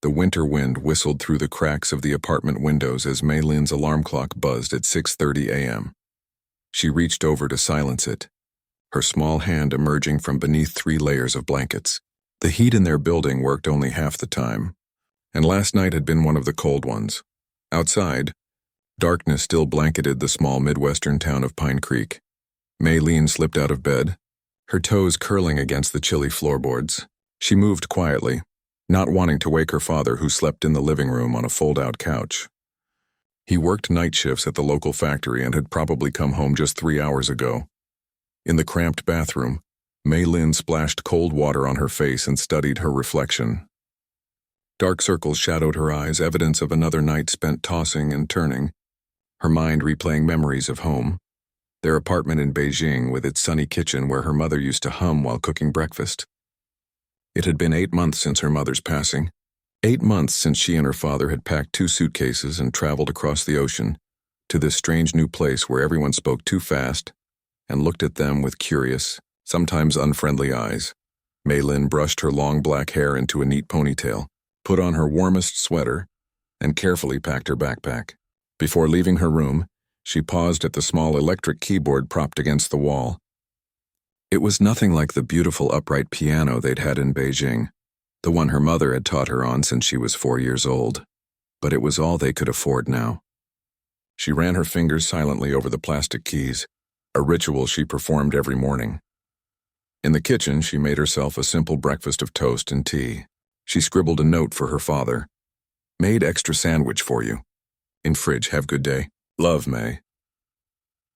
The winter wind whistled through the cracks of the apartment windows as Mei Lin's alarm clock buzzed at 6:30 a.m. She reached over to silence it, her small hand emerging from beneath 3 layers of blankets. The heat in their building worked only half the time, and last night had been one of the cold ones. Outside, darkness still blanketed the small Midwestern town of Pine Creek. Mei Lin slipped out of bed, her toes curling against the chilly floorboards. She moved quietly, not wanting to wake her father, who slept in the living room on a fold-out couch. He worked night shifts at the local factory and had probably come home just 3 hours ago. In the cramped bathroom, Mei Lin splashed cold water on her face and studied her reflection. Dark circles shadowed her eyes, evidence of another night spent tossing and turning, her mind replaying memories of home, their apartment in Beijing with its sunny kitchen where her mother used to hum while cooking breakfast. It had been 8 months since her mother's passing, 8 months since she and her father had packed 2 suitcases and traveled across the ocean to this strange new place where everyone spoke too fast and looked at them with curious, sometimes unfriendly eyes. Mei Lin brushed her long black hair into a neat ponytail, put on her warmest sweater, and carefully packed her backpack. Before leaving her room, she paused at the small electric keyboard propped against the wall. It was nothing like the beautiful upright piano they'd had in Beijing, the one her mother had taught her on since she was 4 years old, but it was all they could afford now. She ran her fingers silently over the plastic keys, a ritual she performed every morning. In the kitchen, she made herself a simple breakfast of toast and tea. She scribbled a note for her father. "Made extra sandwich for you. In fridge, have good day. Love, May."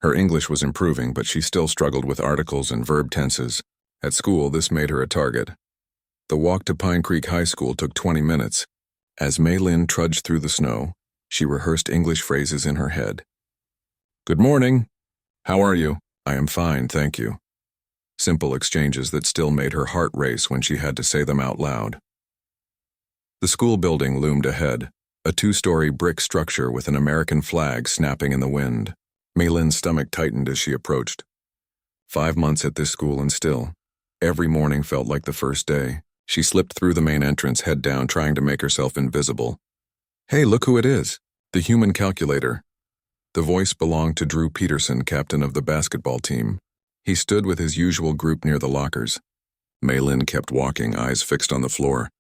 Her English was improving, but she still struggled with articles and verb tenses. At school, this made her a target. The walk to Pine Creek High School took 20 minutes. As Mei Lin trudged through the snow, she rehearsed English phrases in her head. "Good morning. How are you?" "I am fine, thank you." Simple exchanges that still made her heart race when she had to say them out loud. The school building loomed ahead, a 2-story brick structure with an American flag snapping in the wind. Mei Lin's stomach tightened as she approached. 5 months at this school and still, every morning felt like the first day. She slipped through the main entrance, head down, trying to make herself invisible. "Hey, look who it is. The human calculator." The voice belonged to Drew Peterson, captain of the basketball team. He stood with his usual group near the lockers. Mei Lin kept walking, eyes fixed on the floor.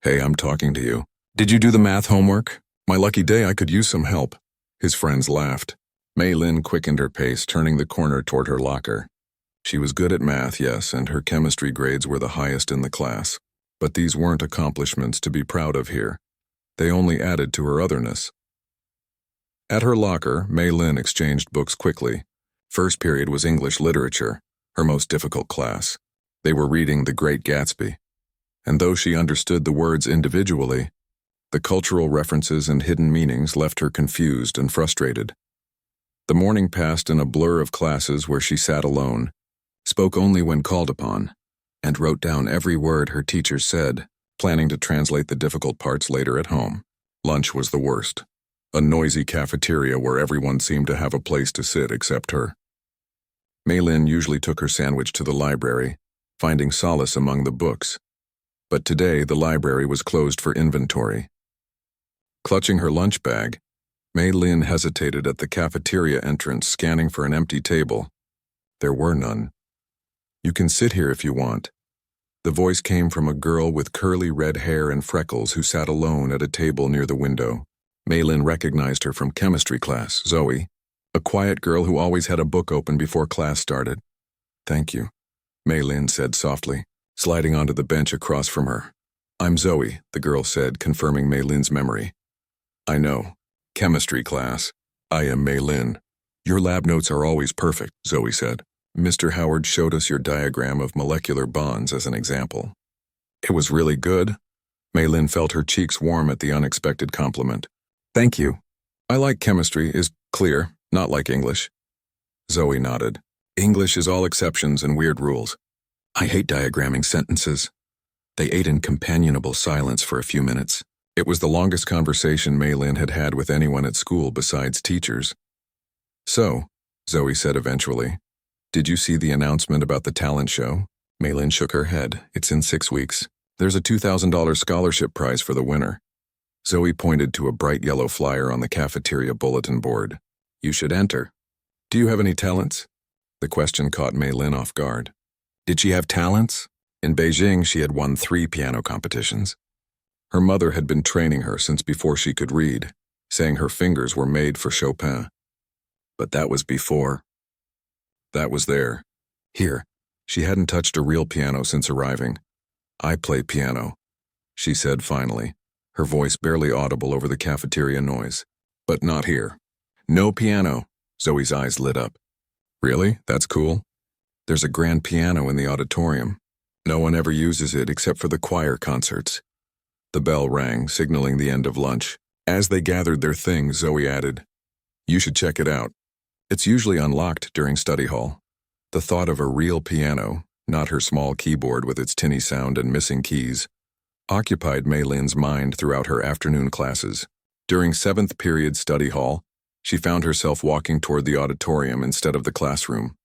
"Hey, I'm talking to you. Did you do the math homework? My lucky day, I could use some help." His friends laughed. Mei Lin quickened her pace, turning the corner toward her locker. She was good at math, yes, and her chemistry grades were the highest in the class. But these weren't accomplishments to be proud of here. They only added to her otherness. At her locker, Mei Lin exchanged books quickly. First period was English literature, her most difficult class. They were reading The Great Gatsby. And though she understood the words individually, the cultural references and hidden meanings left her confused and frustrated. The morning passed in a blur of classes where she sat alone, spoke only when called upon, and wrote down every word her teacher said, planning to translate the difficult parts later at home. Lunch was the worst. A noisy cafeteria where everyone seemed to have a place to sit except her. Mei Lin usually took her sandwich to the library, finding solace among the books. But today the library was closed for inventory. Clutching her lunch bag, Mei Lin hesitated at the cafeteria entrance, scanning for an empty table. There were none. "You can sit here if you want." The voice came from a girl with curly red hair and freckles who sat alone at a table near the window. Mei Lin recognized her from chemistry class, Zoe, a quiet girl who always had a book open before class started. "Thank you," Mei Lin said softly, sliding onto the bench across from her. "I'm Zoe," the girl said, confirming Mei Lin's memory. "I know. Chemistry class. I am Mei Lin. Your lab notes are always perfect," Zoe said. "Mr. Howard showed us your diagram of molecular bonds as an example." "It was really good." Mei Lin felt her cheeks warm at the unexpected compliment. "Thank you. I like chemistry, is clear, not like English." Zoe nodded. "English is all exceptions and weird rules. I hate diagramming sentences." They ate in companionable silence for a few minutes. It was the longest conversation Mei Lin had had with anyone at school besides teachers. "So," Zoe said eventually, "did you see the announcement about the talent show?" Mei Lin shook her head. "It's in 6 weeks. There's a $2,000 scholarship prize for the winner. Zoe pointed to a bright yellow flyer on the cafeteria bulletin board. You should enter. Do you have any talents? The question caught Mei Lin off guard. Did she have talents? In Beijing, she had won 3 piano competitions. Her mother had been training her since before she could read, saying her fingers were made for Chopin. But that was before. That was there. Here, she hadn't touched a real piano since arriving. I play piano, she said finally, her voice barely audible over the cafeteria noise. But not here. No piano. Zoe's eyes lit up. Really? That's cool. There's a grand piano in the auditorium. No one ever uses it except for the choir concerts. The bell rang, signaling the end of lunch. As they gathered their things, Zoe added, You should check it out. It's usually unlocked during study hall. The thought of a real piano, not her small keyboard with its tinny sound and missing keys, occupied Mei Lin's mind throughout her afternoon classes. During 7th period study hall, she found herself walking toward the auditorium instead of the classroom.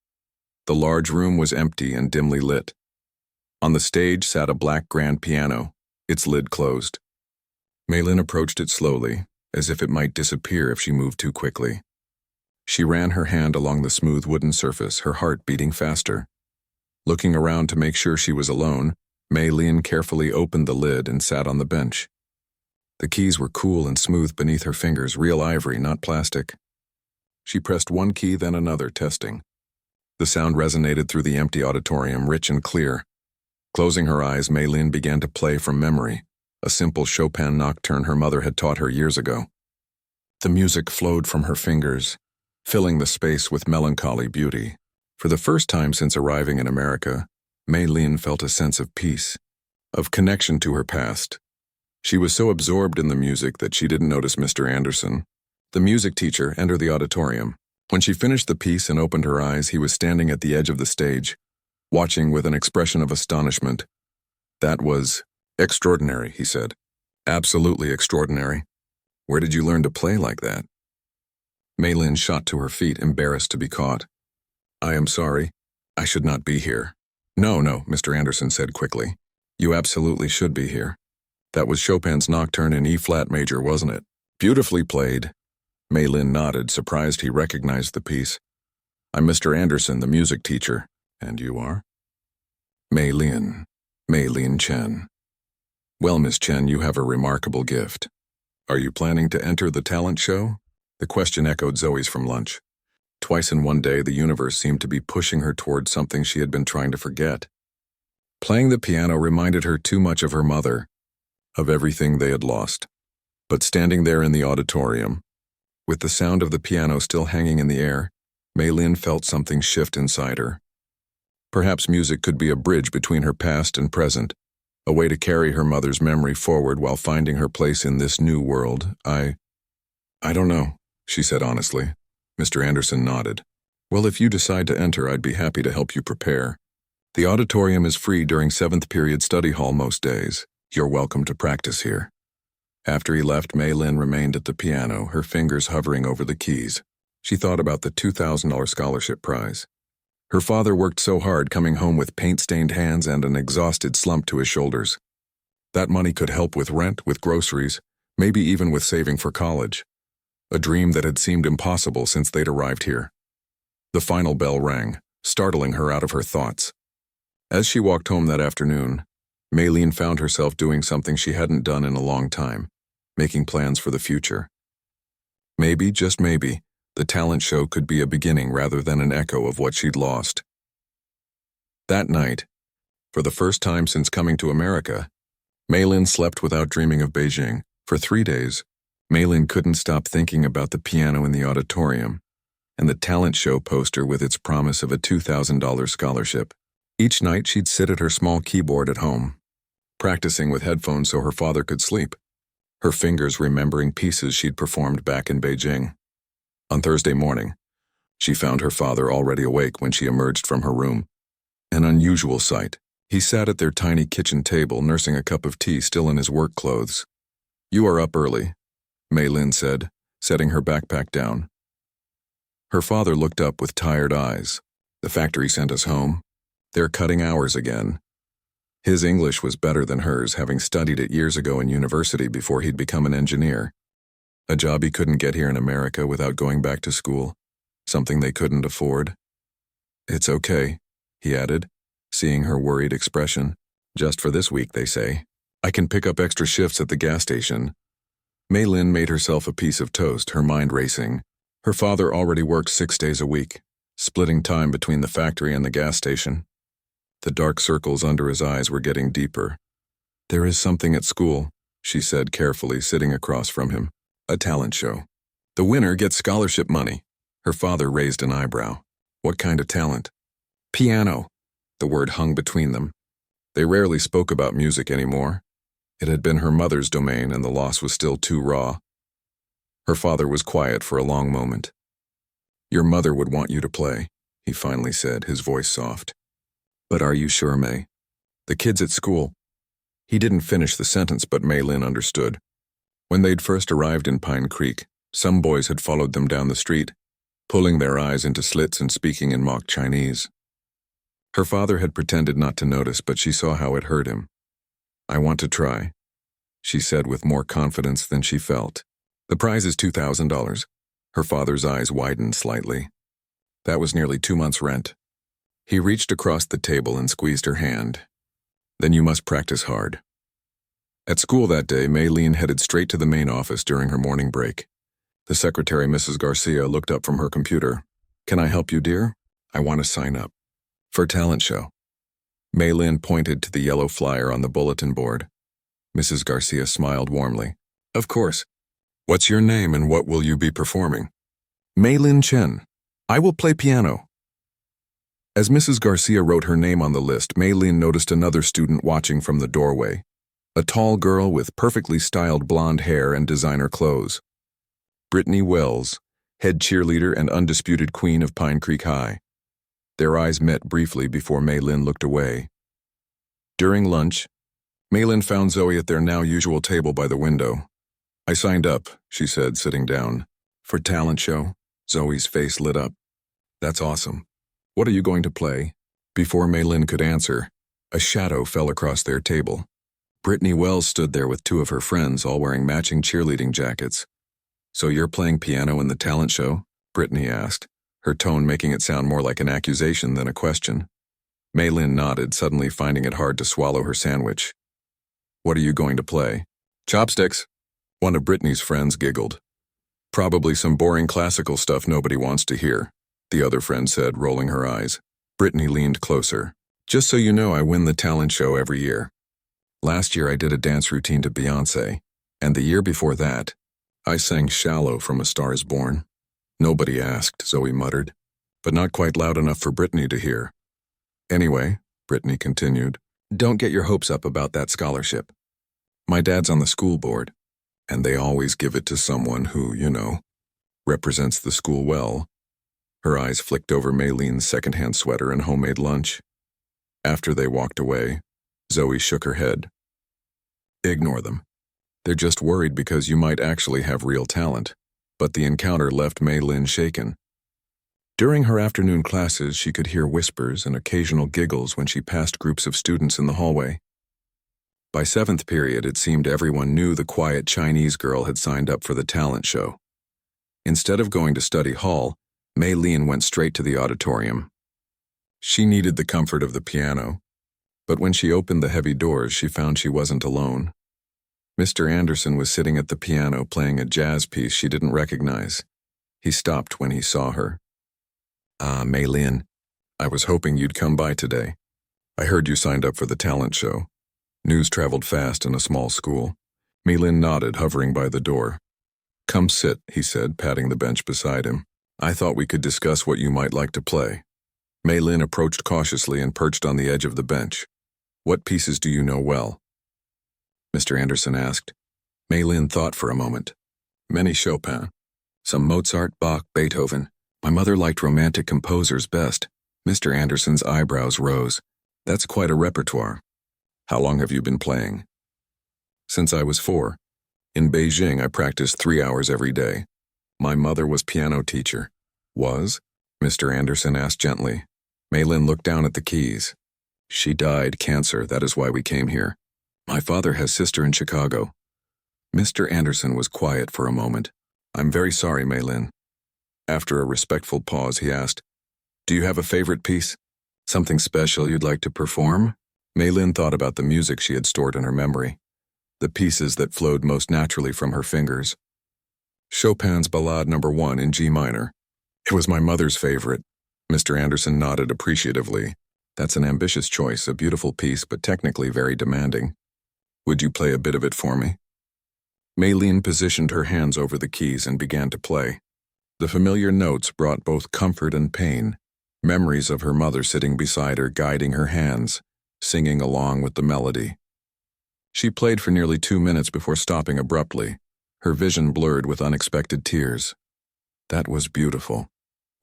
The large room was empty and dimly lit. On the stage sat a black grand piano, its lid closed. Mei Lin approached it slowly, as if it might disappear if she moved too quickly. She ran her hand along the smooth wooden surface, her heart beating faster. Looking around to make sure she was alone, Mei Lin carefully opened the lid and sat on the bench. The keys were cool and smooth beneath her fingers, real ivory, not plastic. She pressed one key, then another, testing. The sound resonated through the empty auditorium, rich and clear. Closing her eyes, Mei Lin began to play from memory, a simple Chopin nocturne her mother had taught her years ago. The music flowed from her fingers, filling the space with melancholy beauty. For the first time since arriving in America, Mei Lin felt a sense of peace, of connection to her past. She was so absorbed in the music that she didn't notice Mr. Anderson, the music teacher, enter the auditorium. When she finished the piece and opened her eyes, he was standing at the edge of the stage, watching with an expression of astonishment. That was extraordinary, he said. Absolutely extraordinary. Where did you learn to play like that? Mei Lin shot to her feet, embarrassed to be caught. I am sorry. I should not be here. No, Mr. Anderson said quickly. You absolutely should be here. That was Chopin's Nocturne in E-flat major, wasn't it? Beautifully played. Mei Lin nodded, surprised he recognized the piece. I'm Mr. Anderson, the music teacher. And you are? Mei Lin Chen. Well, Miss Chen, you have a remarkable gift. Are you planning to enter the talent show? The question echoed Zoe's from lunch. Twice in one day, the universe seemed to be pushing her toward something she had been trying to forget. Playing the piano reminded her too much of her mother, of everything they had lost. But standing there in the auditorium, with the sound of the piano still hanging in the air, Mei Lin felt something shift inside her. Perhaps music could be a bridge between her past and present, a way to carry her mother's memory forward while finding her place in this new world. I don't know, she said honestly. Mr. Anderson nodded. Well, if you decide to enter, I'd be happy to help you prepare. The auditorium is free during 7th period study hall most days. You're welcome to practice here. After he left, Mei Lin remained at the piano, her fingers hovering over the keys. She thought about the $2,000 scholarship prize. Her father worked so hard, coming home with paint-stained hands and an exhausted slump to his shoulders. That money could help with rent, with groceries, maybe even with saving for college. A dream that had seemed impossible since they'd arrived here. The final bell rang, startling her out of her thoughts. As she walked home that afternoon, Mei Lin found herself doing something she hadn't done in a long time, making plans for the future. Maybe, just maybe, the talent show could be a beginning rather than an echo of what she'd lost. That night, for the first time since coming to America, Mei Lin slept without dreaming of Beijing. For 3 days, Mei Lin couldn't stop thinking about the piano in the auditorium and the talent show poster with its promise of a $2,000 scholarship. Each night she'd sit at her small keyboard at home, practicing with headphones so her father could sleep, her fingers remembering pieces she'd performed back in Beijing. On Thursday morning, she found her father already awake when she emerged from her room. An unusual sight. He sat at their tiny kitchen table, nursing a cup of tea, still in his work clothes. You are up early, Mei Lin said, setting her backpack down. Her father looked up with tired eyes. The factory sent us home. They're cutting hours again. His English was better than hers, having studied it years ago in university before he'd become an engineer. A job he couldn't get here in America without going back to school, something they couldn't afford. "It's okay," he added, seeing her worried expression. "Just for this week, they say. I can pick up extra shifts at the gas station." Mei-Lin made herself a piece of toast, her mind racing. Her father already worked 6 days a week, splitting time between the factory and the gas station. The dark circles under his eyes were getting deeper. "There is something at school," she said carefully, sitting across from him. "A talent show. The winner gets scholarship money." Her father raised an eyebrow. "What kind of talent?" "Piano." The word hung between them. They rarely spoke about music anymore. It had been her mother's domain, and the loss was still too raw. Her father was quiet for a long moment. "Your mother would want you to play," he finally said, his voice soft. "But are you sure, May? The kids at school—" He didn't finish the sentence, but Mei-Lin understood. When they'd first arrived in Pine Creek, some boys had followed them down the street, pulling their eyes into slits and speaking in mock Chinese. Her father had pretended not to notice, but she saw how it hurt him. "I want to try," she said with more confidence than she felt. "The prize is $2,000. Her father's eyes widened slightly. That was nearly 2 months' rent. He reached across the table and squeezed her hand. "Then you must practice hard." At school that day, Mei-Lin headed straight to the main office during her morning break. The secretary, Mrs. Garcia, looked up from her computer. "Can I help you, dear? I want to sign up." "For talent show." Mei-Lin pointed to the yellow flyer on the bulletin board. Mrs. Garcia smiled warmly. "Of course. What's your name and what will you be performing?" "Mei-Lin Chen. I will play piano." As Mrs. Garcia wrote her name on the list, Mei-Lin noticed another student watching from the doorway. A tall girl with perfectly styled blonde hair and designer clothes. Brittany Wells, head cheerleader and undisputed queen of Pine Creek High. Their eyes met briefly before Mei-Lin looked away. During lunch, Mei-Lin found Zoe at their now usual table by the window. "I signed up," she said, sitting down. "For talent show?" Zoe's face lit up. "That's awesome. What are you going to play?" Before Mei-Lin could answer, a shadow fell across their table. Brittany Wells stood there with 2 of her friends, all wearing matching cheerleading jackets. "So you're playing piano in the talent show?" Brittany asked, her tone making it sound more like an accusation than a question. Mei-Lin nodded, suddenly finding it hard to swallow her sandwich. "What are you going to play?" "Chopsticks." One of Brittany's friends giggled. "Probably some boring classical stuff nobody wants to hear," the other friend said, rolling her eyes. Brittany leaned closer. "Just so you know, I win the talent show every year. Last year I did a dance routine to Beyoncé, and the year before that, I sang Shallow from A Star Is Born." "Nobody asked," Zoe muttered, but not quite loud enough for Brittany to hear. "Anyway," Brittany continued, "don't get your hopes up about that scholarship. My dad's on the school board, and they always give it to someone who, represents the school well." Her eyes flicked over Mei-Lin's secondhand sweater and homemade lunch. After they walked away, Zoe shook her head. "Ignore them. They're just worried because you might actually have real talent." But the encounter left Mei-Lin shaken. During her afternoon classes, she could hear whispers and occasional giggles when she passed groups of students in the hallway. By 7th period, it seemed everyone knew the quiet Chinese girl had signed up for the talent show. Instead of going to study hall, Mei-Lin went straight to the auditorium. She needed the comfort of the piano, but when she opened the heavy doors, she found she wasn't alone. Mr. Anderson was sitting at the piano playing a jazz piece she didn't recognize. He stopped when he saw her. "Ah, Mei-Lin, I was hoping you'd come by today. I heard you signed up for the talent show." News traveled fast in a small school. Mei-Lin nodded, hovering by the door. "Come sit," he said, patting the bench beside him. "I thought we could discuss what you might like to play." Mei-Lin approached cautiously and perched on the edge of the bench. "What pieces do you know well?" Mr. Anderson asked. Mei-Lin thought for a moment. "Many Chopin. Some Mozart, Bach, Beethoven. My mother liked romantic composers best." Mr. Anderson's eyebrows rose. "That's quite a repertoire. How long have you been playing?" "Since I was 4. In Beijing, I practiced 3 hours every day. My mother was piano teacher." "Was?" Mr. Anderson asked gently. Mei-Lin looked down at the keys. She died cancer, that is why we came here. My father has sister in Chicago. Mr. Anderson was quiet for a moment. I'm very sorry, Maylin. After a respectful pause, he asked, do you have a favorite piece? Something special you'd like to perform? Maylin thought about the music she had stored in her memory, the pieces that flowed most naturally from her fingers. Chopin's Ballade No. 1 in G minor. It was my mother's favorite. Mr. Anderson nodded appreciatively. That's an ambitious choice, a beautiful piece, but technically very demanding. Would you play a bit of it for me? Maylin positioned her hands over the keys and began to play. The familiar notes brought both comfort and pain, memories of her mother sitting beside her, guiding her hands, singing along with the melody. She played for nearly 2 minutes before stopping abruptly, her vision blurred with unexpected tears. That was beautiful,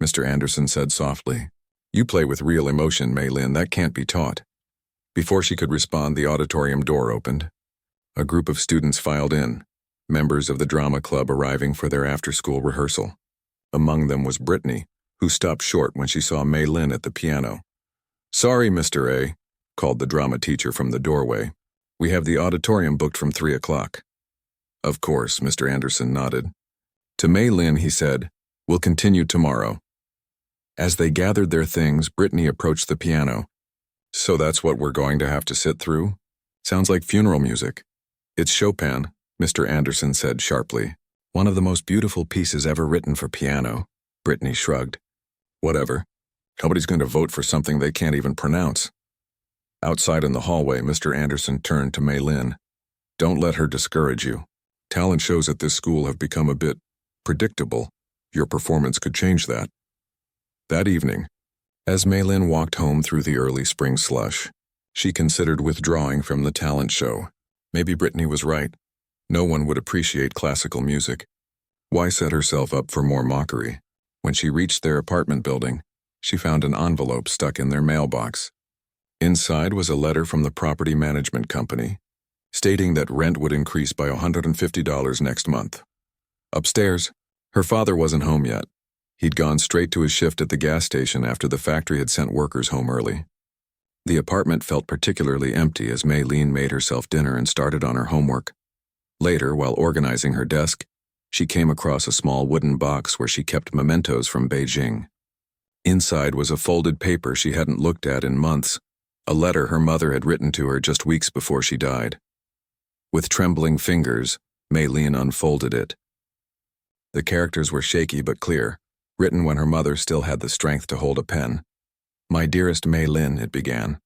Mr. Anderson said softly. You play with real emotion, Maylin, that can't be taught. Before she could respond, the auditorium door opened. A group of students filed in, members of the drama club arriving for their after-school rehearsal. Among them was Brittany, who stopped short when she saw Maylin at the piano. Sorry, Mr. A, called the drama teacher from the doorway. We have the auditorium booked from 3 o'clock. Of course, Mr. Anderson nodded. To Maylin, he said, we'll continue tomorrow. As they gathered their things, Brittany approached the piano. So that's what we're going to have to sit through? Sounds like funeral music. It's Chopin, Mr. Anderson said sharply. One of the most beautiful pieces ever written for piano. Brittany shrugged. Whatever. Nobody's going to vote for something they can't even pronounce. Outside in the hallway, Mr. Anderson turned to Maylin. Don't let her discourage you. Talent shows at this school have become a bit predictable. Your performance could change that. That evening, as Maylin walked home through the early spring slush, she considered withdrawing from the talent show. Maybe Brittany was right. No one would appreciate classical music. Why set herself up for more mockery? When she reached their apartment building, she found an envelope stuck in their mailbox. Inside was a letter from the property management company, stating that rent would increase by $150 next month. Upstairs, her father wasn't home yet. He'd gone straight to his shift at the gas station after the factory had sent workers home early. The apartment felt particularly empty as Maylin made herself dinner and started on her homework. Later, while organizing her desk, she came across a small wooden box where she kept mementos from Beijing. Inside was a folded paper she hadn't looked at in months, a letter her mother had written to her just weeks before she died. With trembling fingers, Maylin unfolded it. The characters were shaky but clear, written when her mother still had the strength to hold a pen. My dearest Maylin, it began.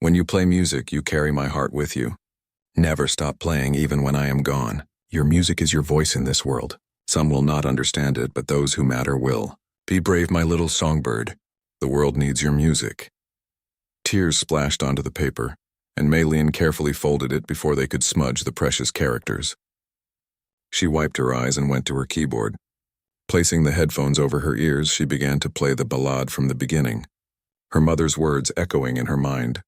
When you play music, you carry my heart with you. Never stop playing even when I am gone. Your music is your voice in this world. Some will not understand it, but those who matter will. Be brave, my little songbird. The world needs your music. Tears splashed onto the paper, and Maylin carefully folded it before they could smudge the precious characters. She wiped her eyes and went to her keyboard. Placing the headphones over her ears, she began to play the ballade from the beginning, her mother's words echoing in her mind.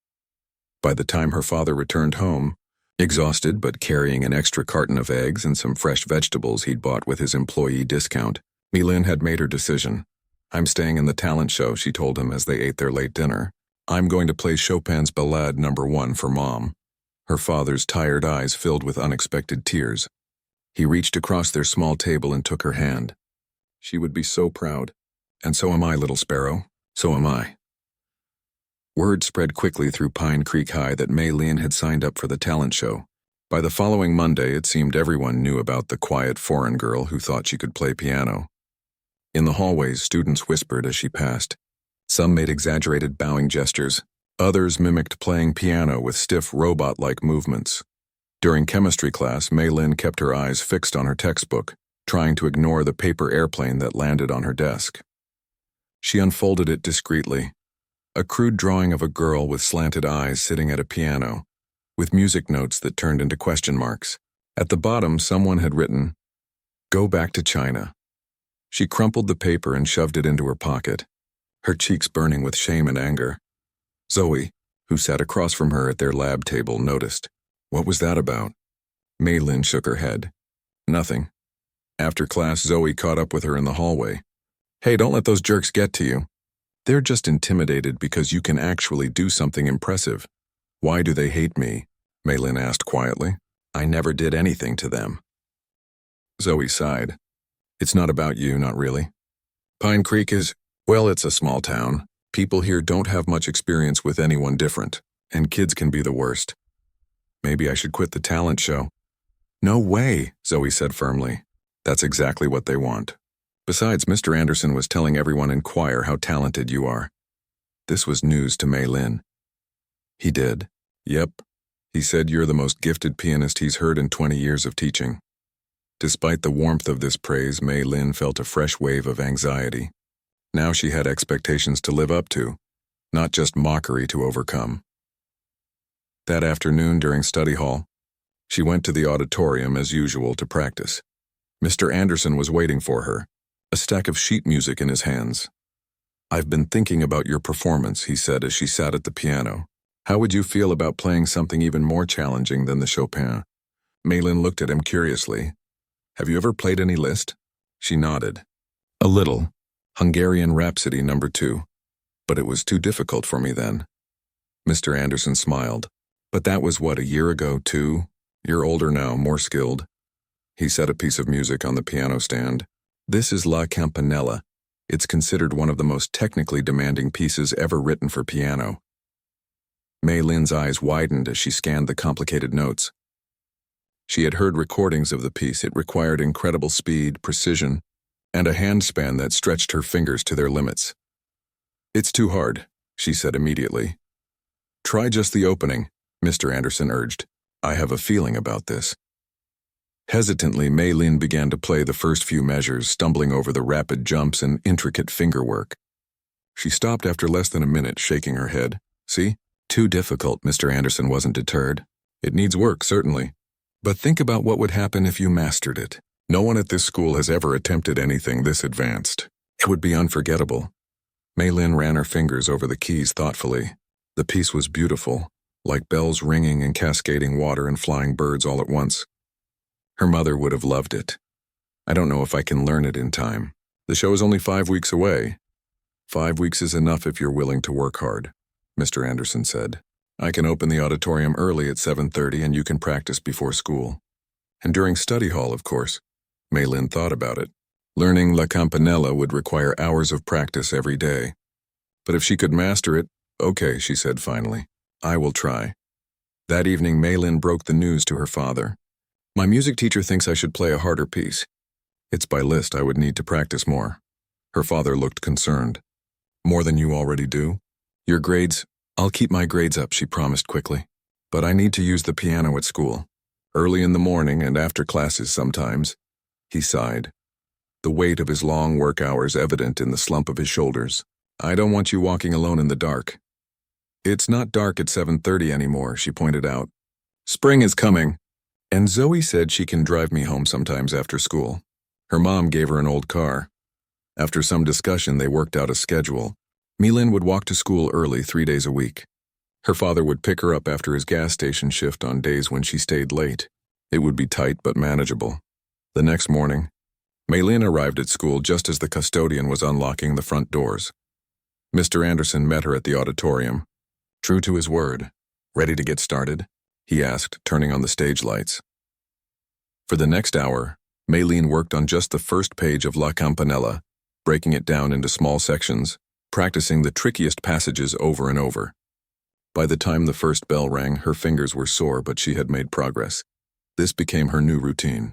By the time her father returned home, exhausted but carrying an extra carton of eggs and some fresh vegetables he'd bought with his employee discount, Maylin had made her decision. I'm staying in the talent show, she told him as they ate their late dinner. I'm going to play Chopin's Ballade No. 1 for Mom. Her father's tired eyes filled with unexpected tears. He reached across their small table and took her hand. She would be so proud. And so am I, little sparrow. So am I. Word spread quickly through Pine Creek High that Maylin had signed up for the talent show. By the following Monday, it seemed everyone knew about the quiet foreign girl who thought she could play piano. In the hallways, students whispered as she passed. Some made exaggerated bowing gestures. Others mimicked playing piano with stiff robot-like movements. During chemistry class, Maylin kept her eyes fixed on her textbook, trying to ignore the paper airplane that landed on her desk. She unfolded it discreetly. A crude drawing of a girl with slanted eyes sitting at a piano, with music notes that turned into question marks. At the bottom, someone had written, "Go back to China." She crumpled the paper and shoved it into her pocket, her cheeks burning with shame and anger. Zoe, who sat across from her at their lab table, noticed. What was that about? Maylin shook her head. Nothing. After class, Zoe caught up with her in the hallway. Hey, don't let those jerks get to you. They're just intimidated because you can actually do something impressive. Why do they hate me? Maylin asked quietly. I never did anything to them. Zoe sighed. It's not about you, not really. Pine Creek is, well, it's a small town. People here don't have much experience with anyone different, and kids can be the worst. Maybe I should quit the talent show. No way, Zoe said firmly. That's exactly what they want. Besides, Mr. Anderson was telling everyone in choir how talented you are. This was news to Maylin. He did. Yep. He said you're the most gifted pianist he's heard in 20 years of teaching. Despite the warmth of this praise, Maylin felt a fresh wave of anxiety. Now she had expectations to live up to, not just mockery to overcome. That afternoon during study hall, she went to the auditorium as usual to practice. Mr. Anderson was waiting for her, a stack of sheet music in his hands. I've been thinking about your performance, he said as she sat at the piano. How would you feel about playing something even more challenging than the Chopin? Maylin looked at him curiously. Have you ever played any Liszt? She nodded. A little. Hungarian Rhapsody No. 2. But it was too difficult for me then. Mr. Anderson smiled. But that was what, a year ago too? You're older now, more skilled. He set a piece of music on the piano stand. This is La Campanella. It's considered one of the most technically demanding pieces ever written for piano. Maylin's eyes widened as she scanned the complicated notes. She had heard recordings of the piece. It required incredible speed, precision, and a handspan that stretched her fingers to their limits. It's too hard, she said immediately. Try just the opening, Mr. Anderson urged. I have a feeling about this. Hesitantly, Maylin began to play the first few measures, stumbling over the rapid jumps and intricate fingerwork. She stopped after less than a minute, shaking her head. See? Too difficult. Mr. Anderson wasn't deterred. It needs work, certainly. But think about what would happen if you mastered it. No one at this school has ever attempted anything this advanced. It would be unforgettable. Maylin ran her fingers over the keys thoughtfully. The piece was beautiful, like bells ringing and cascading water and flying birds all at once. Her mother would have loved it. I don't know if I can learn it in time. The show is only 5 weeks away. 5 weeks is enough if you're willing to work hard, Mr. Anderson said. I can open the auditorium early at 7:30 and you can practice before school. And during study hall, of course. Maylin thought about it. Learning La Campanella would require hours of practice every day. But if she could master it, okay, she said finally. I will try. That evening, Maylin broke the news to her father. My music teacher thinks I should play a harder piece. It's by Liszt. I would need to practice more. Her father looked concerned. More than you already do? Your grades? I'll keep my grades up, she promised quickly. But I need to use the piano at school. Early in the morning and after classes sometimes. He sighed. The weight of his long work hours evident in the slump of his shoulders. I don't want you walking alone in the dark. It's not dark at 7:30 anymore, she pointed out. Spring is coming. And Zoe said she can drive me home sometimes after school. Her mom gave her an old car. After some discussion, they worked out a schedule. Maylin would walk to school early 3 days a week. Her father would pick her up after his gas station shift on days when she stayed late. It would be tight but manageable. The next morning, Maylin arrived at school just as the custodian was unlocking the front doors. Mr. Anderson met her at the auditorium. True to his word, ready to get started? He asked, turning on the stage lights. For the next hour, Maylin worked on just the first page of La Campanella, breaking it down into small sections, practicing the trickiest passages over and over. By the time the first bell rang, her fingers were sore, but she had made progress. This became her new routine.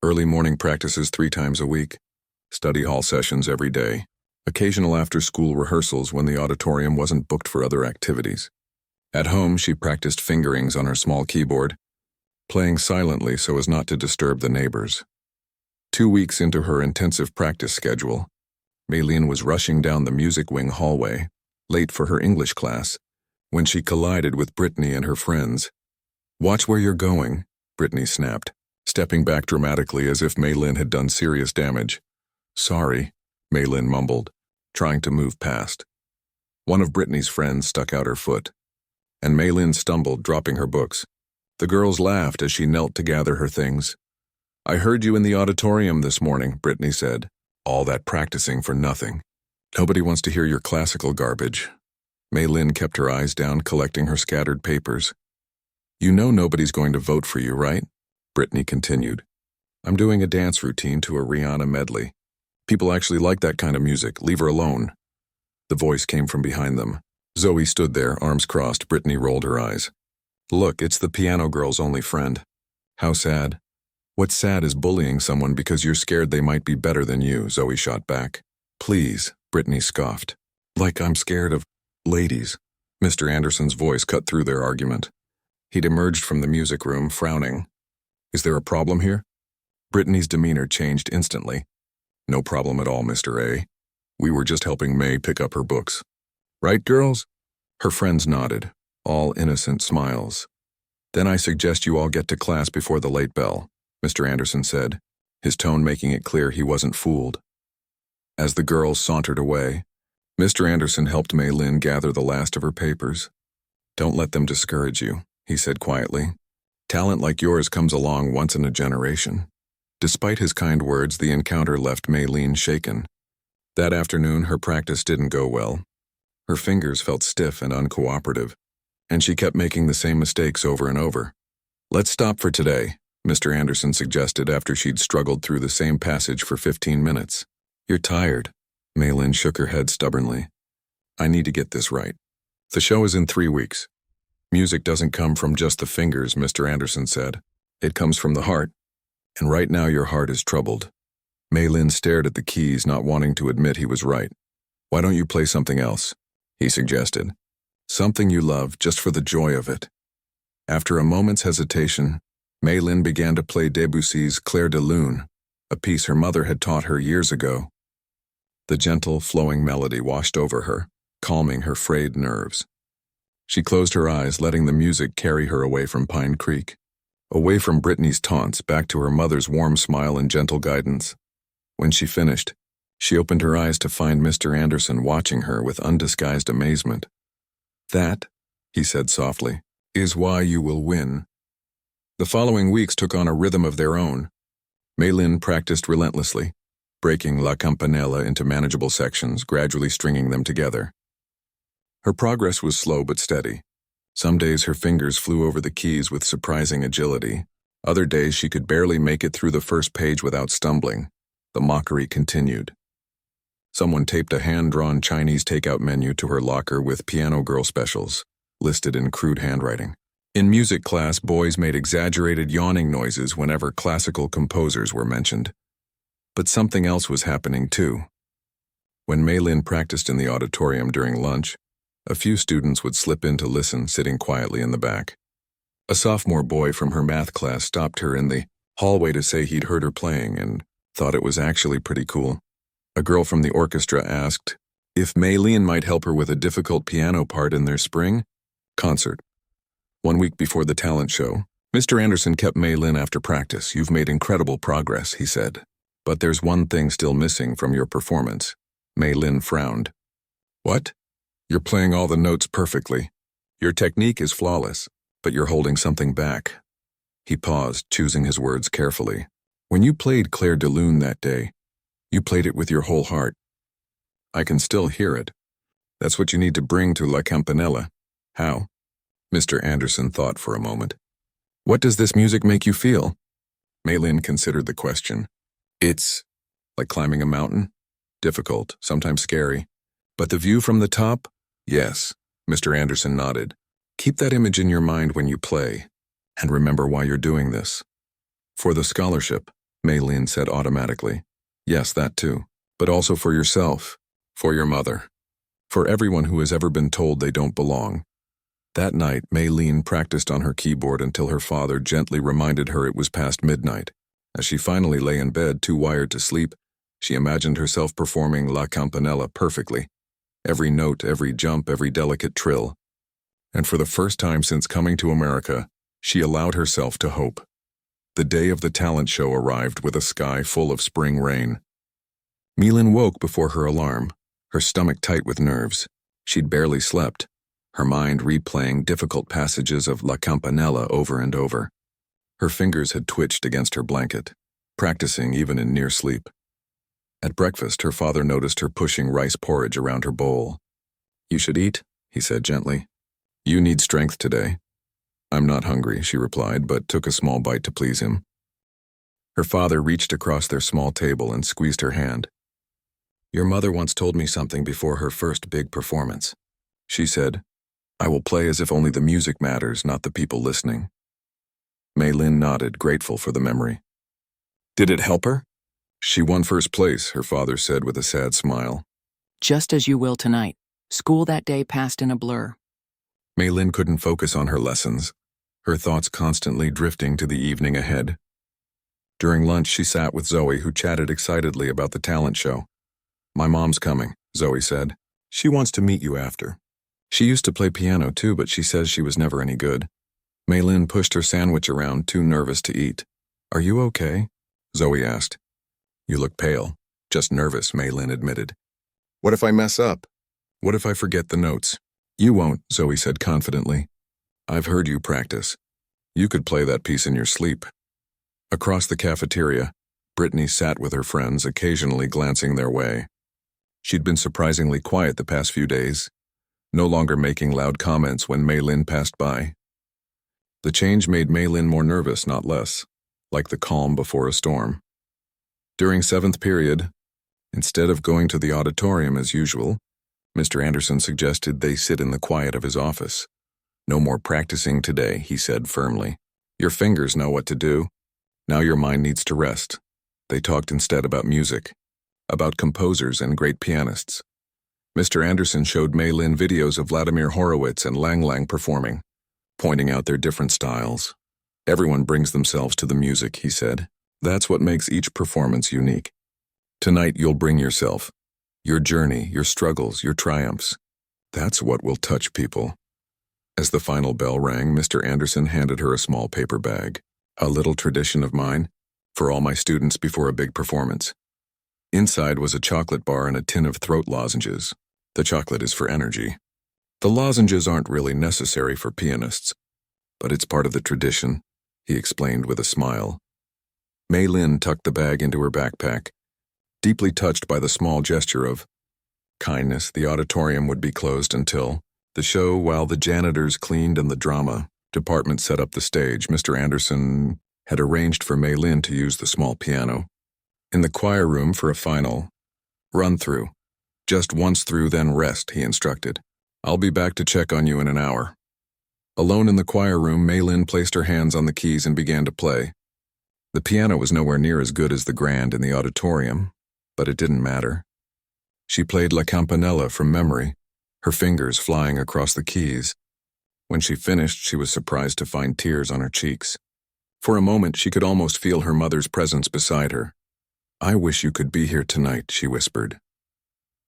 Early morning practices 3 times a week, study hall sessions every day, occasional after-school rehearsals when the auditorium wasn't booked for other activities. At home, she practiced fingerings on her small keyboard, playing silently so as not to disturb the neighbors. 2 weeks into her intensive practice schedule, Maylin was rushing down the music wing hallway, late for her English class, when she collided with Brittany and her friends. Watch where you're going, Brittany snapped, stepping back dramatically as if Maylin had done serious damage. Sorry, Maylin mumbled, trying to move past. One of Brittany's friends stuck out her foot, and Maylin stumbled, dropping her books. The girls laughed as she knelt to gather her things. I heard you in the auditorium this morning, Brittany said. All that practicing for nothing. Nobody wants to hear your classical garbage. Mei Lin kept her eyes down, collecting her scattered papers. You know nobody's going to vote for you, right? Brittany continued. I'm doing a dance routine to a Rihanna medley. People actually like that kind of music. Leave her alone. The voice came from behind them. Zoe stood there, arms crossed. Brittany rolled her eyes. Look, it's the piano girl's only friend. How sad. What's sad is bullying someone because you're scared they might be better than you, Zoe shot back. Please, Brittany scoffed. Like I'm scared of ladies. Mr. Anderson's voice cut through their argument. He'd emerged from the music room, frowning. Is there a problem here? Brittany's demeanor changed instantly. No problem at all, Mr. A. We were just helping May pick up her books. Right, girls? Her friends nodded, all innocent smiles. Then I suggest you all get to class before the late bell, Mr. Anderson said, his tone making it clear he wasn't fooled. As the girls sauntered away, Mr. Anderson helped Mei Lin gather the last of her papers. Don't let them discourage you, he said quietly. Talent like yours comes along once in a generation. Despite his kind words, the encounter left Mei Lin shaken. That afternoon, her practice didn't go well. Her fingers felt stiff and uncooperative, and she kept making the same mistakes over and over. Let's stop for today, Mr. Anderson suggested after she'd struggled through the same passage for 15 minutes. You're tired. Mei Lin shook her head stubbornly. I need to get this right. The show is in 3 weeks. Music doesn't come from just the fingers, Mr. Anderson said. It comes from the heart. And right now your heart is troubled. Mei Lin stared at the keys, not wanting to admit he was right. Why don't you play something else? He suggested. Something you love, just for the joy of it. After a moment's hesitation, Mei Lin began to play Debussy's Clair de Lune, a piece her mother had taught her years ago. The gentle, flowing melody washed over her, calming her frayed nerves. She closed her eyes, letting the music carry her away from Pine Creek, away from Brittany's taunts, back to her mother's warm smile and gentle guidance. When she finished, she opened her eyes to find Mr. Anderson watching her with undisguised amazement. That, he said softly, is why you will win. The following weeks took on a rhythm of their own. Mei Lin practiced relentlessly, breaking La Campanella into manageable sections, gradually stringing them together. Her progress was slow but steady. Some days her fingers flew over the keys with surprising agility. Other days she could barely make it through the first page without stumbling. The mockery continued. Someone taped a hand-drawn Chinese takeout menu to her locker with piano girl specials, listed in crude handwriting. In music class, boys made exaggerated yawning noises whenever classical composers were mentioned. But something else was happening too. When Mei Lin practiced in the auditorium during lunch, a few students would slip in to listen, sitting quietly in the back. A sophomore boy from her math class stopped her in the hallway to say he'd heard her playing and thought it was actually pretty cool. A girl from the orchestra asked if Mei Lin might help her with a difficult piano part in their spring concert. 1 week before the talent show, Mr. Anderson kept Mei Lin after practice. You've made incredible progress, he said. But there's one thing still missing from your performance. Mei Lin frowned. What? You're playing all the notes perfectly. Your technique is flawless, but you're holding something back. He paused, choosing his words carefully. When you played Clair de Lune that day, you played it with your whole heart. I can still hear it. That's what you need to bring to La Campanella. How? Mr. Anderson thought for a moment. What does this music make you feel? Mei Lin considered the question. It's like climbing a mountain. Difficult, sometimes scary. But the view from the top? Yes, Mr. Anderson nodded. Keep that image in your mind when you play, and remember why you're doing this. For the scholarship, Mei Lin said automatically. Yes, that too. But also for yourself, for your mother, for everyone who has ever been told they don't belong. That night, Mei Lin practiced on her keyboard until her father gently reminded her it was past midnight. As she finally lay in bed, too wired to sleep, she imagined herself performing La Campanella perfectly. Every note, every jump, every delicate trill. And for the first time since coming to America, she allowed herself to hope. The day of the talent show arrived with a sky full of spring rain. Mei Lin woke before her alarm, her stomach tight with nerves. She'd barely slept, her mind replaying difficult passages of La Campanella over and over. Her fingers had twitched against her blanket, practicing even in near sleep. At breakfast, her father noticed her pushing rice porridge around her bowl. "You should eat," he said gently. "You need strength today." "I'm not hungry," she replied, but took a small bite to please him. Her father reached across their small table and squeezed her hand. "Your mother once told me something before her first big performance. She said, 'I will play as if only the music matters, not the people listening.'" Mei Lin nodded, grateful for the memory. "Did it help her?" "She won first place," her father said with a sad smile. "Just as you will tonight. School that day passed in a blur." Mei Lin couldn't focus on her lessons, her thoughts constantly drifting to the evening ahead. During lunch, she sat with Zoe, who chatted excitedly about the talent show. "My mom's coming," Zoe said. "She wants to meet you after. She used to play piano too, but she says she was never any good." Mei Lin pushed her sandwich around, too nervous to eat. "Are you okay?" Zoe asked. "You look pale." "Just nervous," Mei Lin admitted. "What if I mess up? What if I forget the notes?" "You won't," Zoe said confidently. "I've heard you practice. You could play that piece in your sleep." Across the cafeteria, Brittany sat with her friends, occasionally glancing their way. She'd been surprisingly quiet the past few days, no longer making loud comments when Mei Lin passed by. The change made Mei Lin more nervous, not less, like the calm before a storm. During 7th period, instead of going to the auditorium as usual, Mr. Anderson suggested they sit in the quiet of his office. "No more practicing today," he said firmly. "Your fingers know what to do. Now your mind needs to rest." They talked instead about music, about composers and great pianists. Mr. Anderson showed Mei Lin videos of Vladimir Horowitz and Lang Lang performing, pointing out their different styles. "Everyone brings themselves to the music," he said. "That's what makes each performance unique. Tonight you'll bring yourself, your journey, your struggles, your triumphs. That's what will touch people." As the final bell rang, Mr. Anderson handed her a small paper bag. "A little tradition of mine, for all my students before a big performance." Inside was a chocolate bar and a tin of throat lozenges. The chocolate is for energy. The lozenges aren't really necessary for pianists, but it's part of the tradition, he explained with a smile. Mei Lin tucked the bag into her backpack. Deeply touched by the small gesture of kindness, the auditorium would be closed until the show, while the janitors cleaned and the drama department set up the stage. Mr. Anderson had arranged for Mei Lin to use the small piano. "In the choir room for a final run-through. Just once through, then rest," he instructed. "I'll be back to check on you in an hour." Alone in the choir room, Mei Lin placed her hands on the keys and began to play. The piano was nowhere near as good as the grand in the auditorium, but it didn't matter. She played La Campanella from memory, her fingers flying across the keys. When she finished, she was surprised to find tears on her cheeks. For a moment, she could almost feel her mother's presence beside her. "I wish you could be here tonight," she whispered.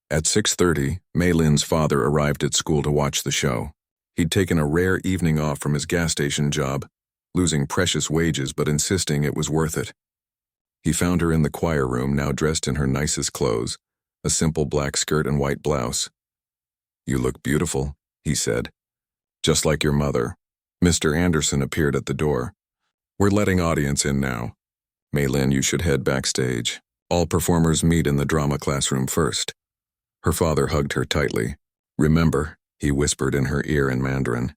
At 6:30, Mei Lin's father arrived at school to watch the show. He'd taken a rare evening off from his gas station job, losing precious wages but insisting it was worth it. He found her in the choir room, now dressed in her nicest clothes, a simple black skirt and white blouse. "You look beautiful," he said. "Just like your mother." Mr. Anderson appeared at the door. "We're letting audience in now. Mei Lin, you should head backstage. All performers meet in the drama classroom first." Her father hugged her tightly. "Remember," he whispered in her ear in Mandarin,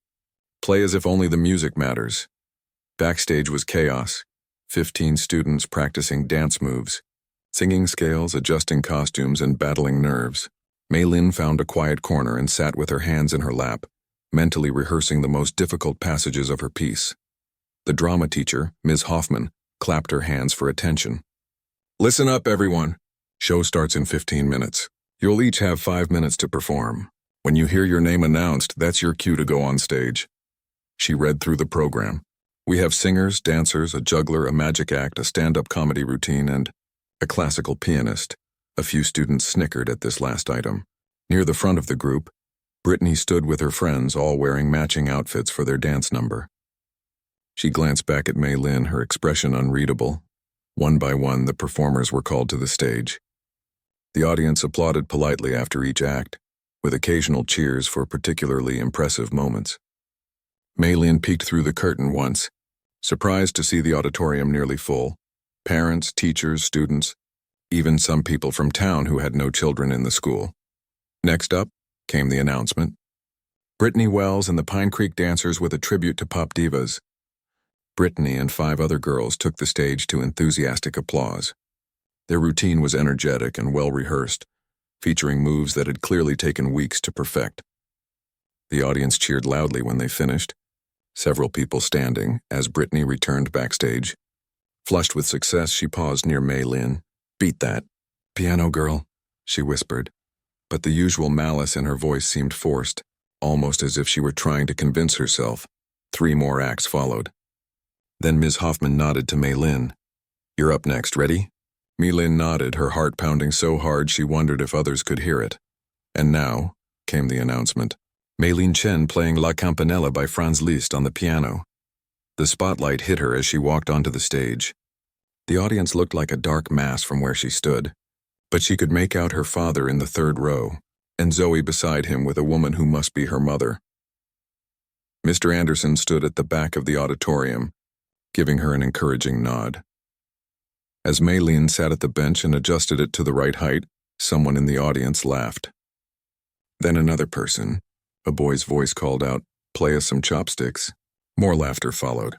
"play as if only the music matters." Backstage was chaos. 15 students practicing dance moves, singing scales, adjusting costumes, and battling nerves. Mei Lin found a quiet corner and sat with her hands in her lap, mentally rehearsing the most difficult passages of her piece. The drama teacher, Ms. Hoffman, clapped her hands for attention. "Listen up, everyone. Show starts in 15 minutes. You'll each have 5 minutes to perform. When you hear your name announced, that's your cue to go on stage." She read through the program. "We have singers, dancers, a juggler, a magic act, a stand-up comedy routine, and a classical pianist." A few students snickered at this last item. Near the front of the group, Brittany stood with her friends, all wearing matching outfits for their dance number. She glanced back at Mei Lin, her expression unreadable. One by one, the performers were called to the stage. The audience applauded politely after each act, with occasional cheers for particularly impressive moments. Mei Lin peeked through the curtain once, surprised to see the auditorium nearly full. Parents, teachers, students, even some people from town who had no children in the school. Next up came the announcement. Brittany Wells and the Pine Creek Dancers with a tribute to pop divas. Brittany and 5 other girls took the stage to enthusiastic applause. Their routine was energetic and well-rehearsed, featuring moves that had clearly taken weeks to perfect. The audience cheered loudly when they finished, several people standing as Brittany returned backstage. Flushed with success, she paused near Mei Lin. "Beat that. Piano girl," she whispered, but the usual malice in her voice seemed forced, almost as if she were trying to convince herself. 3 more acts followed. Then Ms. Hoffman nodded to Mei Lin. "You're up next, ready?" Mei Lin nodded, her heart pounding so hard she wondered if others could hear it. And now came the announcement. Mei Lin Chen playing La Campanella by Franz Liszt on the piano. The spotlight hit her as she walked onto the stage. The audience looked like a dark mass from where she stood, but she could make out her father in the 3rd row, and Zoe beside him with a woman who must be her mother. Mr. Anderson stood at the back of the auditorium, giving her an encouraging nod. As Mei Lin sat at the bench and adjusted it to the right height, someone in the audience laughed. Then another person, a boy's voice called out, "Play us some chopsticks." More laughter followed.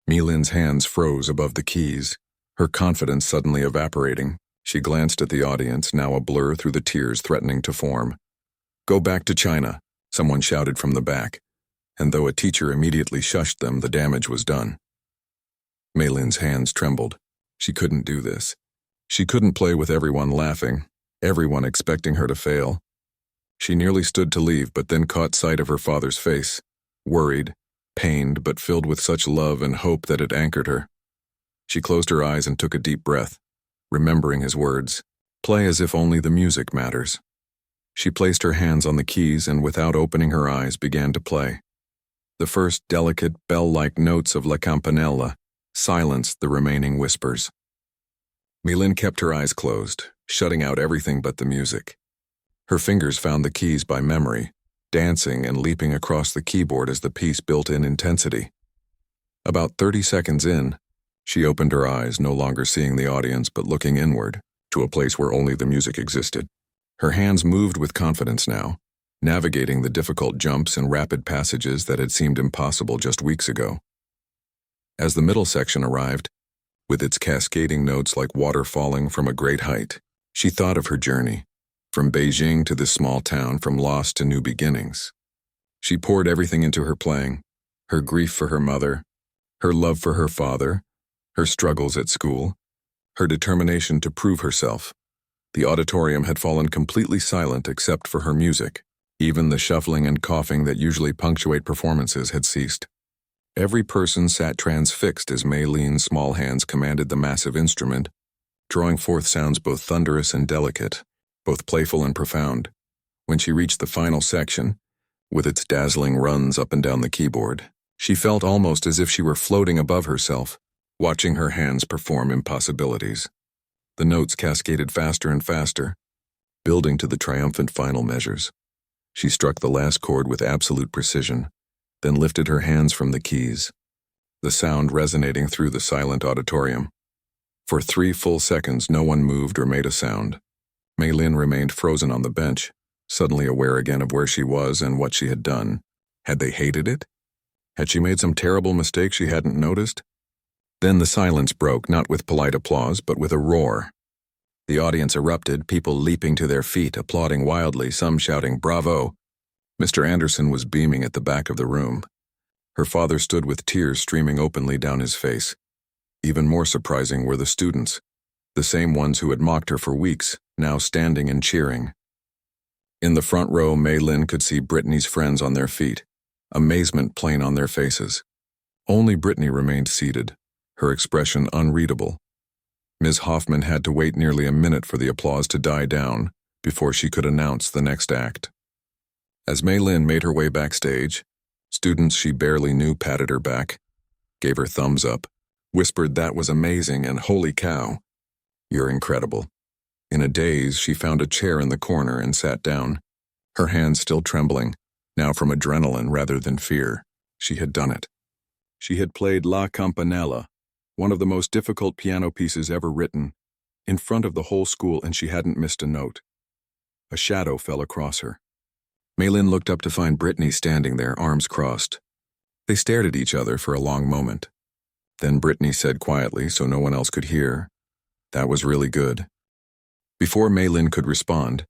Mei Lin's hands froze above the keys, her confidence suddenly evaporating. She glanced at the audience, now a blur through the tears threatening to form. "Go back to China," someone shouted from the back, and though a teacher immediately shushed them, the damage was done. Mei Lin's hands trembled. She couldn't do this. She couldn't play with everyone laughing, everyone expecting her to fail. She nearly stood to leave, but then caught sight of her father's face, worried, pained, but filled with such love and hope that it anchored her. She closed her eyes and took a deep breath, remembering his words, "Play as if only the music matters." She placed her hands on the keys and without opening her eyes began to play. The first delicate, bell-like notes of La Campanella silenced the remaining whispers. Mei Lin kept her eyes closed, shutting out everything but the music. Her fingers found the keys by memory, dancing and leaping across the keyboard as the piece built in intensity. About 30 seconds in, she opened her eyes, no longer seeing the audience but looking inward, to a place where only the music existed. Her hands moved with confidence now, navigating the difficult jumps and rapid passages that had seemed impossible just weeks ago. As the middle section arrived, with its cascading notes like water falling from a great height, she thought of her journey, from Beijing to this small town, from lost to new beginnings. She poured everything into her playing, her grief for her mother, her love for her father, her struggles at school, her determination to prove herself. The auditorium had fallen completely silent except for her music. Even the shuffling and coughing that usually punctuate performances had ceased. Every person sat transfixed as Mei Lin's small hands commanded the massive instrument, drawing forth sounds both thunderous and delicate, both playful and profound. When she reached the final section, with its dazzling runs up and down the keyboard, she felt almost as if she were floating above herself, watching her hands perform impossibilities. The notes cascaded faster and faster, building to the triumphant final measures. She struck the last chord with absolute precision, then lifted her hands from the keys, the sound resonating through the silent auditorium. For 3 full seconds, no one moved or made a sound. Mei Lin remained frozen on the bench, suddenly aware again of where she was and what she had done. Had they hated it? Had she made some terrible mistake she hadn't noticed? Then the silence broke, not with polite applause, but with a roar. The audience erupted, people leaping to their feet, applauding wildly, some shouting, "Bravo!" Mr. Anderson was beaming at the back of the room. Her father stood with tears streaming openly down his face. Even more surprising were the students, the same ones who had mocked her for weeks, now standing and cheering. In the front row, Mei Lin could see Brittany's friends on their feet, amazement plain on their faces. Only Brittany remained seated, her expression unreadable. Ms. Hoffman had to wait nearly a minute for the applause to die down before she could announce the next act. As Mei Lin made her way backstage, students she barely knew patted her back, gave her thumbs up, whispered that was amazing and holy cow, you're incredible. In a daze, she found a chair in the corner and sat down, her hands still trembling, now from adrenaline rather than fear. She had done it. She had played La Campanella, one of the most difficult piano pieces ever written. in front of the whole school, and she hadn't missed a note. A shadow fell across her. Maylin looked up to find Brittany standing there, arms crossed. They stared at each other for a long moment. Then Brittany said quietly, so no one else could hear, "That was really good." Before Maylin could respond,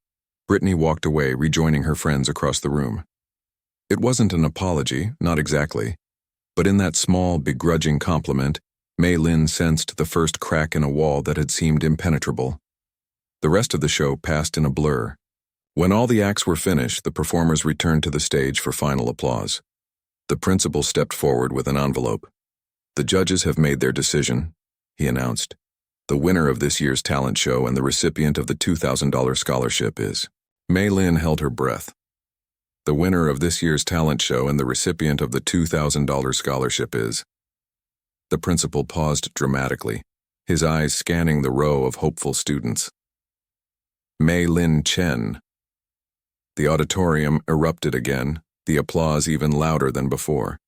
Brittany walked away, rejoining her friends across the room. It wasn't an apology, not exactly, but in that small, begrudging compliment, Maylin sensed the first crack in a wall that had seemed impenetrable. The rest of the show passed in a blur. When all the acts were finished, the performers returned to the stage for final applause. The principal stepped forward with an envelope. "The judges have made their decision," he announced. "The winner of this year's talent show and the recipient of the $2,000 scholarship is..." Maylin held her breath. "The winner of this year's talent show and the recipient of the $2,000 scholarship is..." The principal paused dramatically, his eyes scanning the row of hopeful students. "Maylin Chen." The auditorium erupted again, the applause even louder than before.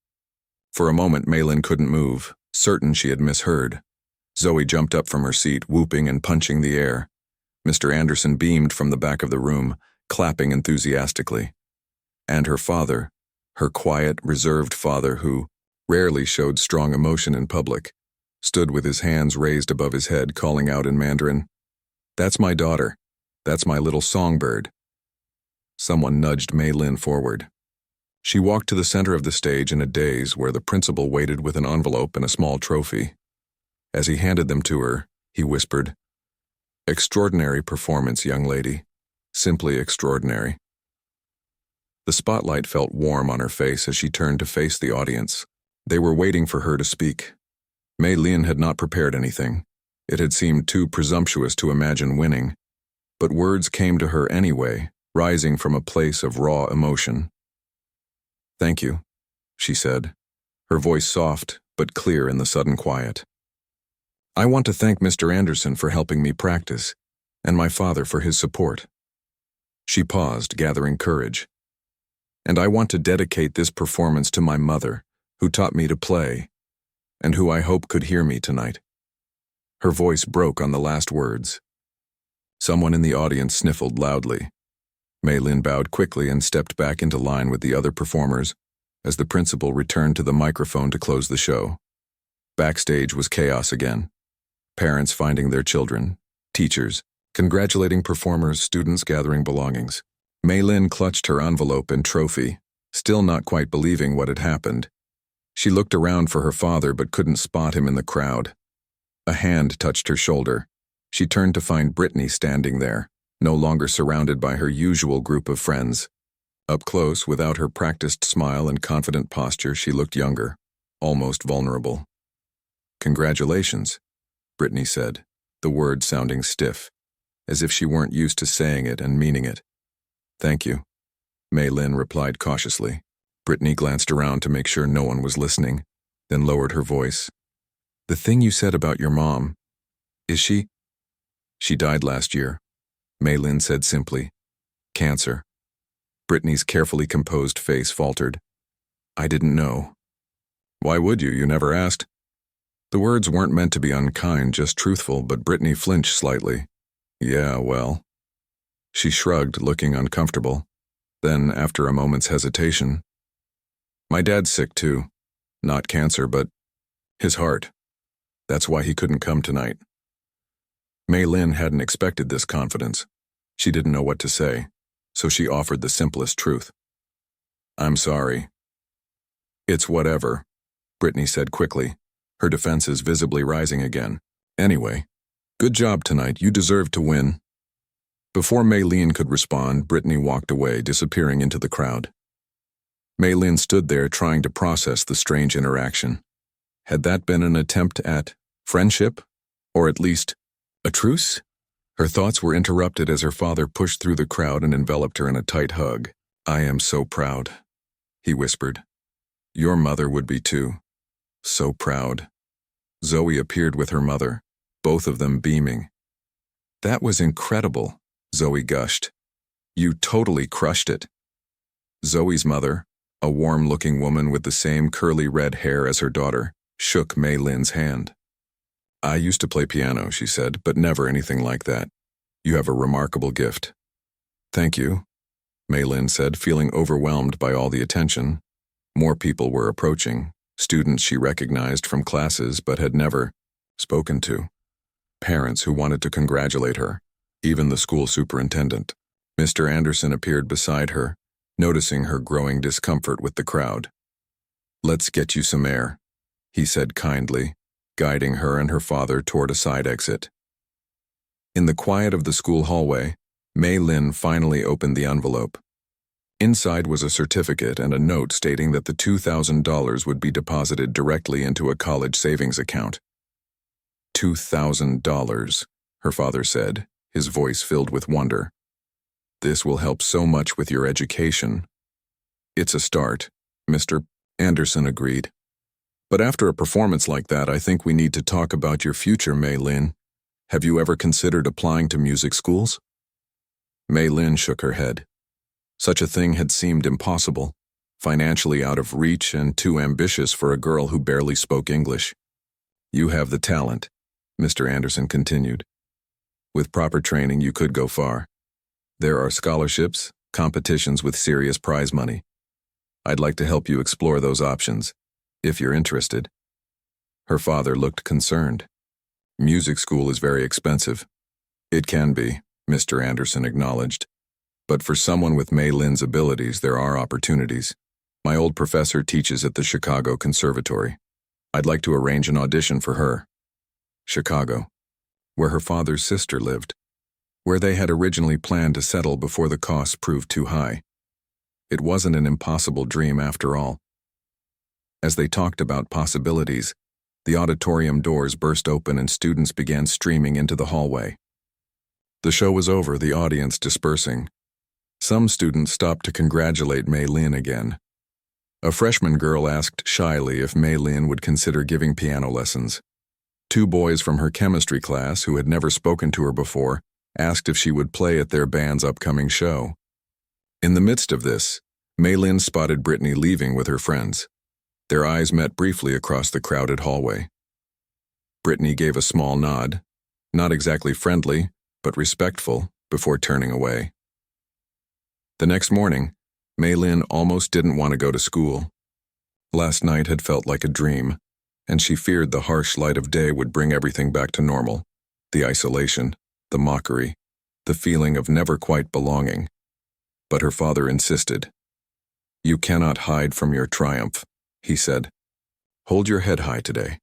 For a moment, Maylin couldn't move, certain she had misheard. Zoe jumped up from her seat, whooping and punching the air. Mr. Anderson beamed from the back of the room, clapping enthusiastically. And her father, her quiet, reserved father who rarely showed strong emotion in public, stood with his hands raised above his head, calling out in Mandarin, "That's my daughter. That's my little songbird." Someone nudged Maylin forward. She walked to the center of the stage in a daze, where the principal waited with an envelope and a small trophy. As he handed them to her, he whispered, "Extraordinary performance, young lady. Simply extraordinary." The spotlight felt warm on her face as she turned to face the audience. They were waiting for her to speak. Maylin had not prepared anything. It had seemed too presumptuous to imagine winning. But words came to her anyway, rising from a place of raw emotion. "Thank you," she said, her voice soft but clear in the sudden quiet. "I want to thank Mr. Anderson for helping me practice, and my father for his support." She paused, gathering courage. "And I want to dedicate this performance to my mother, who taught me to play, and who I hope could hear me tonight." Her voice broke on the last words. Someone in the audience sniffled loudly. Maylin bowed quickly and stepped back into line with the other performers as the principal returned to the microphone to close the show. Backstage was chaos again. Parents finding their children, teachers congratulating performers, students gathering belongings. Maylin clutched her envelope and trophy, still not quite believing what had happened. She looked around for her father but couldn't spot him in the crowd. A hand touched her shoulder. She turned to find Brittany standing there, no longer surrounded by her usual group of friends. Up close, without her practiced smile and confident posture, she looked younger, almost vulnerable. "Congratulations," Brittany said, the word sounding stiff, as if she weren't used to saying it and meaning it. "Thank you," Maylin replied cautiously. Brittany glanced around to make sure no one was listening, then lowered her voice. "The thing you said about your mom, is she..." "She died last year," Maylin said simply. "Cancer." Brittany's carefully composed face faltered. "I didn't know." "Why would you? You never asked." The words weren't meant to be unkind, just truthful, but Brittany flinched slightly. "Yeah, well." She shrugged, looking uncomfortable. Then, after a moment's hesitation, "My dad's sick too. Not cancer, but his heart. That's why he couldn't come tonight." Maylin hadn't expected this confidence. She didn't know what to say, so she offered the simplest truth. "I'm sorry." "It's whatever," Brittany said quickly, her defenses visibly rising again. "Anyway, good job tonight. You deserved to win." Before Maylin could respond, Brittany walked away, disappearing into the crowd. Maylin stood there trying to process the strange interaction. Had that been an attempt at friendship? Or at least a truce? Her thoughts were interrupted as her father pushed through the crowd and enveloped her in a tight hug. "I am so proud," he whispered. "Your mother would be too. So proud." Zoe appeared with her mother, both of them beaming. "That was incredible," Zoe gushed. "You totally crushed it." Zoe's mother, a warm-looking woman with the same curly red hair as her daughter, shook Maylin's hand. I used to play piano, she said, but never anything like that. You have a remarkable gift. Thank you, Mei Lin said, feeling overwhelmed by all the attention. More people were approaching, students she recognized from classes but had never spoken to. Parents who wanted to congratulate her, even the school superintendent. Mr. Anderson appeared beside her, noticing her growing discomfort with the crowd. Let's get you some air, he said kindly, guiding her and her father toward a side exit. In the quiet of the school hallway, Mei Lin finally opened the envelope. Inside was a certificate and a note stating that the $2,000 would be deposited directly into a college savings account. $2,000, her father said, his voice filled with wonder. This will help so much with your education. It's a start, Mr. Anderson agreed. But after a performance like that, I think we need to talk about your future, Mei Lin. Have you ever considered applying to music schools? Mei Lin shook her head. Such a thing had seemed impossible, financially out of reach and too ambitious for a girl who barely spoke English. You have the talent, Mr. Anderson continued. With proper training, you could go far. There are scholarships, competitions with serious prize money. I'd like to help you explore those options, if you're interested. Her father looked concerned. Music school is very expensive. It can be, Mr. Anderson acknowledged. But for someone with Mei Lin's abilities, there are opportunities. My old professor teaches at the Chicago Conservatory. I'd like to arrange an audition for her. Chicago, where her father's sister lived, where they had originally planned to settle before the costs proved too high. It wasn't an impossible dream after all. As they talked about possibilities, the auditorium doors burst open and students began streaming into the hallway. The show was over, the audience dispersing. Some students stopped to congratulate Mei Lin again. A freshman girl asked shyly if Mei Lin would consider giving piano lessons. Two boys from her chemistry class, who had never spoken to her before, asked if she would play at their band's upcoming show. In the midst of this, Mei Lin spotted Brittany leaving with her friends. Their eyes met briefly across the crowded hallway. Brittany gave a small nod, not exactly friendly, but respectful, before turning away. The next morning, Mei Lin almost didn't want to go to school. Last night had felt like a dream, and she feared the harsh light of day would bring everything back to normal. The isolation, the mockery, the feeling of never quite belonging. But her father insisted. You cannot hide from your triumph, he said. Hold your head high today.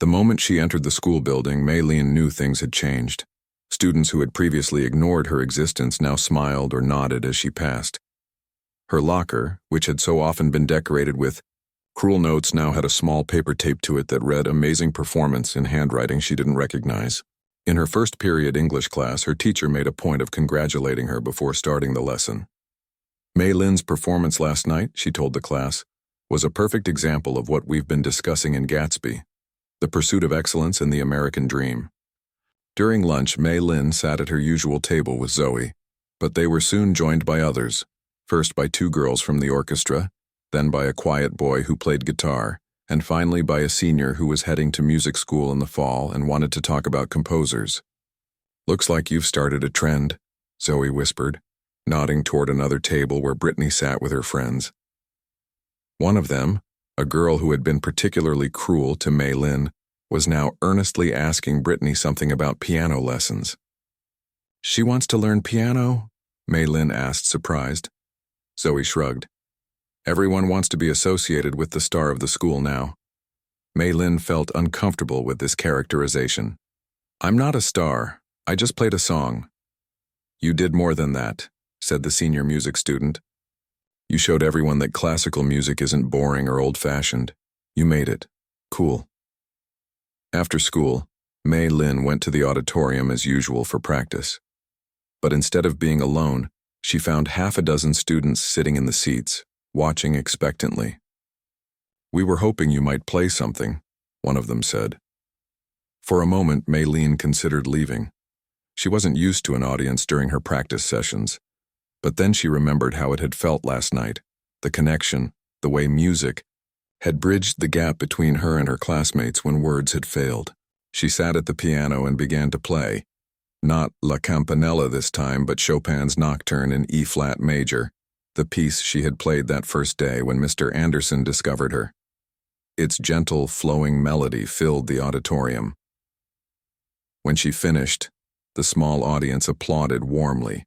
The moment she entered the school building, Mei Lin knew things had changed. Students who had previously ignored her existence now smiled or nodded as she passed. Her locker, which had so often been decorated with cruel notes, now had a small paper taped to it that read "Amazing performance" in handwriting she didn't recognize. In her first period English class, her teacher made a point of congratulating her before starting the lesson. Mei Lin's performance last night, she told the class, was a perfect example of what we've been discussing in Gatsby, the pursuit of excellence and the American dream. During lunch, Mei Lin sat at her usual table with Zoe, but they were soon joined by others, first by two girls from the orchestra, then by a quiet boy who played guitar, and finally by a senior who was heading to music school in the fall and wanted to talk about composers. Looks like you've started a trend, Zoe whispered, nodding toward another table where Brittany sat with her friends. One of them, a girl who had been particularly cruel to Mei Lin, was now earnestly asking Brittany something about piano lessons. She wants to learn piano? Mei Lin asked, surprised. Zoe shrugged. Everyone wants to be associated with the star of the school now. Mei Lin felt uncomfortable with this characterization. I'm not a star. I just played a song. You did more than that, said the senior music student. You showed everyone that classical music isn't boring or old-fashioned. You made it. Cool. After school, Mei Lin went to the auditorium as usual for practice. But instead of being alone, she found half a dozen students sitting in the seats, watching expectantly. We were hoping you might play something, one of them said. For a moment, Mei Lin considered leaving. She wasn't used to an audience during her practice sessions. But then she remembered how it had felt last night, the connection, the way music had bridged the gap between her and her classmates when words had failed. She sat at the piano and began to play. Not La Campanella this time, but Chopin's Nocturne in E-flat major, the piece she had played that first day when Mr. Anderson discovered her. Its gentle, flowing melody filled the auditorium. When she finished, the small audience applauded warmly.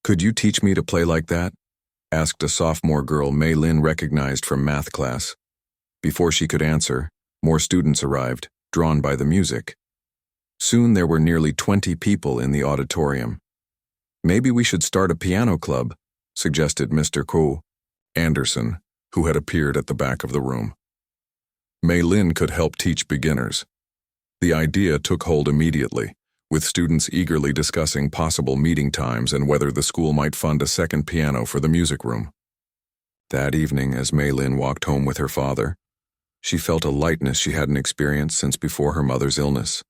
"Could you teach me to play like that?" asked a sophomore girl Mei Lin recognized from math class. Before she could answer, more students arrived, drawn by the music. Soon there were nearly 20 people in the auditorium. "Maybe we should start a piano club," suggested Mr. Ko Anderson, who had appeared at the back of the room. Mei Lin could help teach beginners. The idea took hold immediately, with students eagerly discussing possible meeting times and whether the school might fund a second piano for the music room. That evening, as Mei Lin walked home with her father, she felt a lightness she hadn't experienced since before her mother's illness.